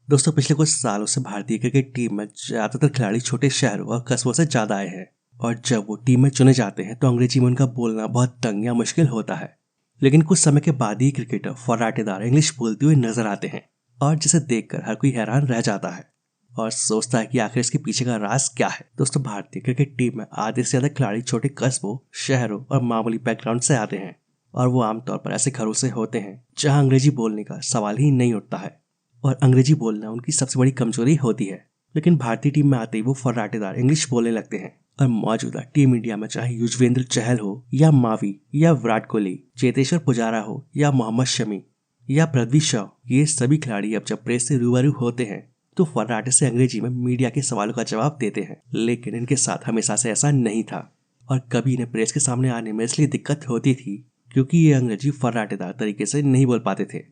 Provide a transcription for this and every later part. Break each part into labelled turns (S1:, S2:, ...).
S1: दोस्तों पिछले कुछ सालों से भारतीय क्रिकेट टीम में ज्यादातर खिलाड़ी छोटे शहरों और कस्बों से ज्यादा आए हैं। और जब वो टीम में चुने जाते हैं तो अंग्रेजी में उनका बोलना बहुत तंग या मुश्किल होता है। लेकिन कुछ समय के बाद ही क्रिकेटर फर्राटेदार इंग्लिश बोलते हुए नजर आते हैं और जिसे देखकर हर कोई हैरान रह जाता है और सोचता है कि आखिर इसके पीछे का राज क्या है। दोस्तों भारतीय क्रिकेट टीम में आधे से ज्यादा खिलाड़ी छोटे कस्बों, शहरों और मामूली बैकग्राउंड से आते हैं और वो आमतौर पर ऐसे घरों से होते हैं जहां अंग्रेजी बोलने का सवाल ही नहीं उठता है और अंग्रेजी बोलना उनकी सबसे बड़ी कमजोरी होती है। लेकिन भारतीय टीम में आते ही वो फर्राटेदार इंग्लिश बोलने लगते हैं और मौजूदा टीम इंडिया में चाहे युजवेंद्र चहल हो या मावी या विराट कोहली, चेतेश्वर पुजारा हो या मोहम्मद शमी या पृथ्वी शॉ, ये सभी खिलाड़ी अब जब प्रेस से रूबरू होते हैं तो फर्राटे से अंग्रेजी में मीडिया के सवालों का जवाब देते हैं। लेकिन इनके साथ हमेशा से ऐसा नहीं था और कभी इन्हें प्रेस के सामने आने में इसलिए दिक्कत होती थी क्योंकि ये अंग्रेजी फर्राटेदार तरीके से नहीं बोल पाते थे।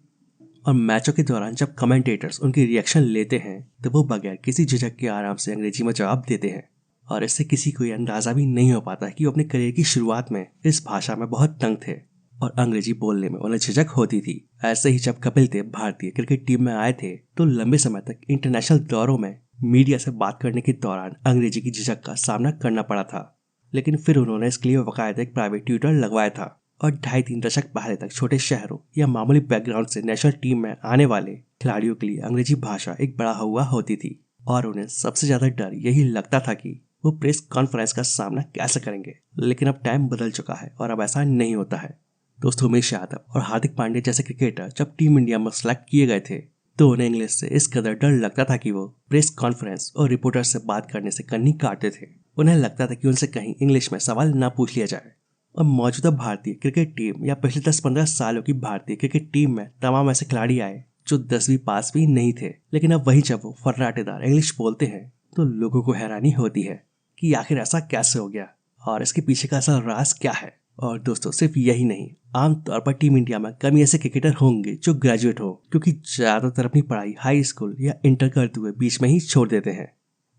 S1: और मैचों के दौरान जब कमेंटेटर्स उनकी रिएक्शन लेते हैं तो वो बगैर किसी झिझक के आराम से अंग्रेजी में जवाब देते हैं और इससे किसी को यह अंदाजा भी नहीं हो पाता कि वो अपने करियर की शुरुआत में इस भाषा में बहुत तंग थे और अंग्रेजी बोलने में उन्हें झिझक होती थी। ऐसे ही जब कपिल देव भारतीय क्रिकेट टीम में आए थे तो लंबे समय तक इंटरनेशनल दौरों में मीडिया से बात करने के दौरान अंग्रेजी की झिझक का सामना करना पड़ा था। लेकिन फिर उन्होंने इसके लिए बाकायदा एक प्राइवेट ट्यूटर लगवाया था और 2.5-3 दशक पहले तक छोटे शहरों या मामूली बैकग्राउंड से नेशनल टीम में आने वाले खिलाड़ियों के लिए अंग्रेजी भाषा एक बड़ा हुआ होती थी और उन्हें सबसे ज्यादा डर यही लगता था कि वो प्रेस कॉन्फ्रेंस का सामना कैसे करेंगे। लेकिन अब टाइम बदल चुका है और अब ऐसा नहीं होता है। दोस्तों उमेश यादव और हार्दिक पांड्या जैसे क्रिकेटर जब टीम इंडिया में सेलेक्ट किए गए थे तो उन्हें इंग्लिश से इस कदर डर लगता था कि वो प्रेस कॉन्फ्रेंस और रिपोर्टर से बात करने से कन्नी काटते थे। उन्हें लगता था कि उनसे कहीं इंग्लिश में सवाल ना पूछ लिया जाए। और मौजूदा भारतीय क्रिकेट टीम या पिछले 10-15 सालों की भारतीय क्रिकेट टीम में तमाम ऐसे खिलाड़ी आए जो 10वीं पास भी नहीं थे। लेकिन अब वही जब वो फर्राटेदार इंग्लिश बोलते हैं तो लोगों को हैरानी होती है कि आखिर ऐसा कैसे हो गया और इसके पीछे का असल राज क्या है। और दोस्तों सिर्फ यही नहीं, आमतौर पर टीम इंडिया में कम ऐसे क्रिकेटर होंगे जो ग्रेजुएट हो क्योंकि ज्यादातर अपनी पढ़ाई हाई स्कूल या इंटर करते हुए बीच में ही छोड़ देते हैं।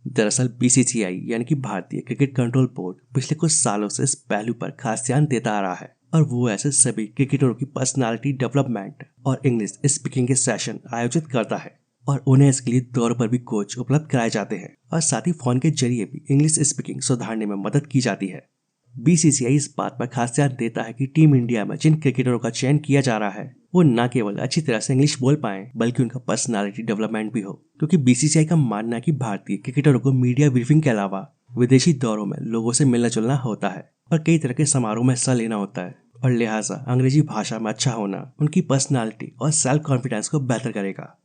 S1: दरअसल बीसीसीआई यानी कि भारतीय क्रिकेट कंट्रोल बोर्ड पिछले कुछ सालों से इस पहलू पर खास ध्यान देता आ रहा है और वो ऐसे सभी क्रिकेटरों की पर्सनालिटी डेवलपमेंट और इंग्लिश स्पीकिंग के सेशन आयोजित करता है और उन्हें इसके लिए दौर पर भी कोच उपलब्ध कराए जाते हैं और साथ ही फोन के जरिए भी इंग्लिश स्पीकिंग सुधारने में मदद की जाती है। बीसीसीआई इस बात पर खास ध्यान देता है कि टीम इंडिया में जिन क्रिकेटरों का चयन किया जा रहा है वो न केवल अच्छी तरह से इंग्लिश बोल पाएं बल्कि उनका पर्सनालिटी डेवलपमेंट भी हो, क्योंकि बीसीसीआई का मानना है कि भारतीय क्रिकेटरों को मीडिया ब्रीफिंग के अलावा विदेशी दौरों में लोगों से मिलना जुलना होता है और कई तरह के समारोह में हिस्सा लेना होता है और लिहाजा अंग्रेजी भाषा में अच्छा होना उनकी पर्सनालिटी और सेल्फ कॉन्फिडेंस को बेहतर करेगा।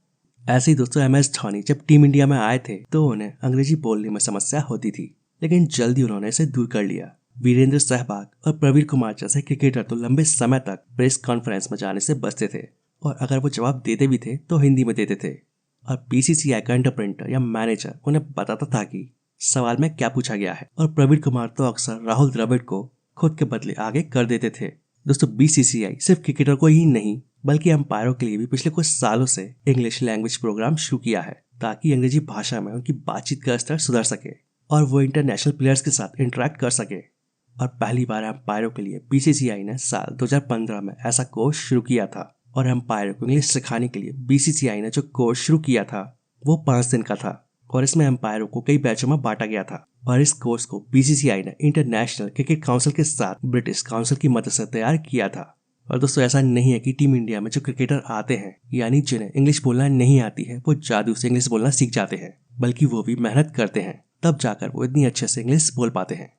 S1: ऐसे ही दोस्तों MS धोनी जब टीम इंडिया में आए थे तो उन्हें अंग्रेजी बोलने में समस्या होती थी, लेकिन जल्दी उन्होंने इसे दूर कर लिया। वीरेंद्र सहवाग और प्रवीण कुमार जैसे क्रिकेटर तो लंबे समय तक प्रेस कॉन्फ्रेंस में जाने से बचते थे और अगर वो जवाब देते भी थे तो हिंदी में देते थे और बीसीसीआई का इंटरप्रेटर या मैनेजर उन्हें बताता था कि सवाल में क्या पूछा गया है और प्रवीण कुमार तो अक्सर राहुल द्रविड़ को खुद के बदले आगे कर देते थे। दोस्तों बीसीसीआई सिर्फ क्रिकेटर को ही नहीं बल्कि अंपायरों के लिए भी पिछले कुछ सालों से इंग्लिश लैंग्वेज प्रोग्राम शुरू किया है ताकि अंग्रेजी भाषा में उनकी बातचीत का स्तर सुधर सके और वो इंटरनेशनल प्लेयर्स के साथ इंटरेक्ट कर सके। और पहली बार अंपायरों के लिए बीसीसीआई ने साल 2015 में ऐसा कोर्स शुरू किया था और अंपायरों को इंग्लिश सिखाने के लिए बीसीसीआई ने जो कोर्स शुरू किया था वो 5 दिन का था और इसमें अंपायरों को कई बैचों में बांटा गया था और इस कोर्स को बीसीसीआई ने इंटरनेशनल क्रिकेट काउंसिल के साथ ब्रिटिश काउंसिल की मदद से तैयार किया था। और दोस्तों ऐसा नहीं है कि टीम इंडिया में जो क्रिकेटर आते हैं यानी जिन्हें इंग्लिश बोलना नहीं आती है वो जादू से इंग्लिश बोलना सीख जाते हैं, बल्कि वो भी मेहनत करते हैं तब जाकर वो इतनी अच्छे से इंग्लिश बोल पाते हैं।